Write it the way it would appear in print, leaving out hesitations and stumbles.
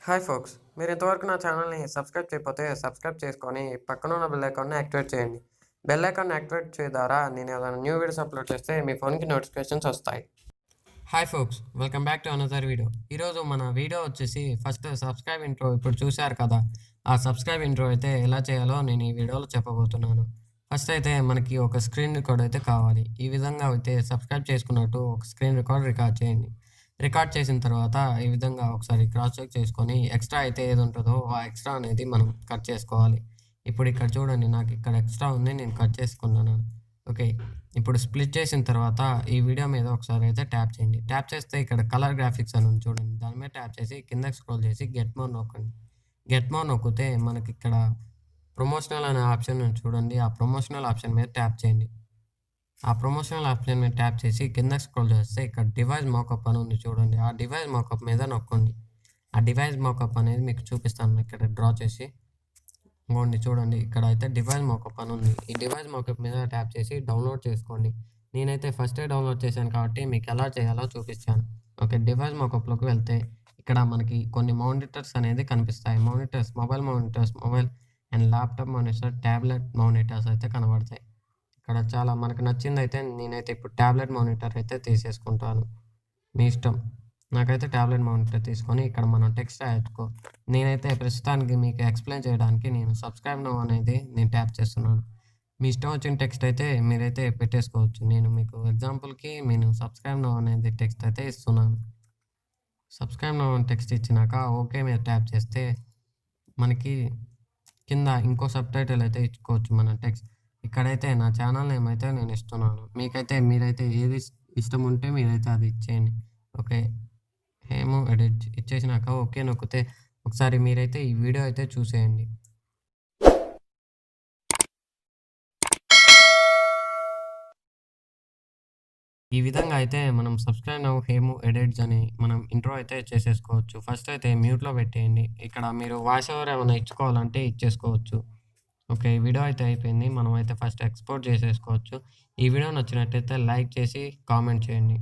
Hi folks, మీరు ఇంతవరకు నా ఛానల్ని సబ్స్క్రైబ్ చేయకపోతే సబ్స్క్రైబ్ చేసుకొని పక్కన ఉన్న బెల్ ఐకాన్ని యాక్టివేట్ చేయండి. బెల్ ఐకాన్ని యాక్టివేట్ చేయడం ద్వారా నేను ఏదైనా న్యూ వీడియోస్ అప్లోడ్ చేస్తే మీ ఫోన్కి నోటిఫికేషన్స్ వస్తాయి. Hi folks, welcome back to another video. ఈరోజు మన వీడియో వచ్చేసి ఫస్ట్ సబ్స్క్రైబ్ ఇంట్రో. ఇప్పుడు చూశారు కదా, ఆ సబ్స్క్రైబ్ ఇంట్రో అయితే ఎలా చేయాలో నేను ఈ వీడియోలో చెప్పబోతున్నాను. ఫస్ట్ అయితే మనకి ఒక స్క్రీన్ రికార్డ్ అయితే కావాలి. ఈ విధంగా అయితే సబ్స్క్రైబ్ చేసుకున్నట్టు ఒక స్క్రీన్ రికార్డ్ చేయండి. రికార్డ్ చేసిన తర్వాత ఈ విధంగా ఒకసారి క్రాస్ చెక్ చేసుకొని ఎక్స్ట్రా అయితే ఏది ఉంటుందో ఆ ఎక్స్ట్రా అనేది మనం కట్ చేసుకోవాలి. ఇప్పుడు ఇక్కడ చూడండి, నాకు ఇక్కడ ఎక్స్ట్రా ఉంది, నేను కట్ చేసుకున్నాను. ఓకే, ఇప్పుడు స్ప్లిట్ చేసిన తర్వాత ఈ వీడియో మీద ఒకసారి అయితే ట్యాప్ చేయండి. ట్యాప్ చేస్తే ఇక్కడ కలర్ గ్రాఫిక్స్ అని ఉంది చూడండి, దాని మీద ట్యాప్ చేసి కిందకి స్క్రోల్ చేసి గెట్ మోర్ నొక్కండి. గెట్ మోర్ నొక్కితే మనకి ఇక్కడ ప్రమోషనల్ అనే ఆప్షన్ చూడండి, ఆ ప్రమోషనల్ ఆప్షన్ మీద ట్యాప్ చేయండి. ఆ ప్రమోషనల్ ఆప్షన్ మీద ట్యాప్ చేసి కింద స్క్రోల్ చేస్తే ఇక్కడ డివైస్ మోకప్ అని ఉంది చూడండి, ఆ డివైస్ మోకప్ మీద నొక్కండి. ఆ డివైస్ మోకప్ అనేది మీకు చూపిస్తాను ఇక్కడ డ్రా చేసి. ఇంకోండి చూడండి, ఇక్కడ అయితే డివైస్ మోకప్ అని ఉంది. ఈ డివైస్ మోకప్ మీద ట్యాప్ చేసి డౌన్లోడ్ చేసుకోండి. నేనైతే ఫస్టే డౌన్లోడ్ చేశాను కాబట్టి మీకు ఎలా చేయాలో చూపిస్తాను. ఓకే, డివైస్ మోకప్లోకి వెళ్తే ఇక్కడ మనకి కొన్ని మానిటర్స్ అనేది కనిపిస్తాయి. Monitors, mobile monitors, mobile and laptop monitor, tablet monitors అయితే కనబడతాయి. ఇక్కడ చాలా మనకు నచ్చింది అయితే నేనైతే ఇప్పుడు ట్యాబ్లెట్ మానిటర్ అయితే తీసేసుకుంటాను. మీ ఇష్టం. నాకైతే ట్యాబ్లెట్ మానిటర్ తీసుకొని ఇక్కడ మనం టెక్స్ట్ రాయొచ్చుకో. నేనైతే ప్రస్తుతానికి మీకు ఎక్స్ప్లెయిన్ చేయడానికి నేను సబ్స్క్రైబ్ నౌ అనేది నేను ట్యాప్ చేస్తున్నాను. మీ ఇష్టం వచ్చిన టెక్స్ట్ అయితే మీరైతే పెట్టేసుకోవచ్చు. నేను మీకు ఎగ్జాంపుల్కి నేను సబ్స్క్రైబ్ నౌ అనేది టెక్స్ట్ అయితే ఇస్తున్నాను. సబ్స్క్రైబ్ నౌ అని టెక్స్ట్ ఇచ్చినాక ఓకే మీద ట్యాప్ చేస్తే మనకి కింద ఇంకో సబ్ టైటిల్ అయితే ఇచ్చుకోవచ్చు మన టెక్స్ట్. ఇక్కడైతే నా ఛానల్ నేమ్ అయితే నేను ఇస్తున్నాను. మీరైతే ఏది ఇష్టం ఉంటే మీరైతే అది ఇచ్చేయండి. ఓకే, హేము ఎడిట్జ్ ఇచ్చేసినాక ఓకే నొక్కితే ఒకసారి మీరైతే ఈ వీడియో అయితే చూసేయండి. ఈ విధంగా అయితే మనం సబ్స్క్రైబ్ నౌ హేము ఎడిట్స్ అని మనం ఇంట్రో అయితే చేసేసుకోవచ్చు. ఫస్ట్ అయితే మ్యూట్లో పెట్టేయండి. ఇక్కడ మీరు వాయిస్ ఓవర్ ఏమైనా ఇచ్చుకోవాలంటే ఇచ్చేసుకోవచ్చు. ఓకే, ఈ వీడియో అయితే అయిపోయింది. మనం అయితే ఫస్ట్ ఎక్స్పోర్ట్ చేసేసుకోవచ్చు. ఈ వీడియో నచ్చినట్టయితే లైక్ చేసి కామెంట్ చేయండి.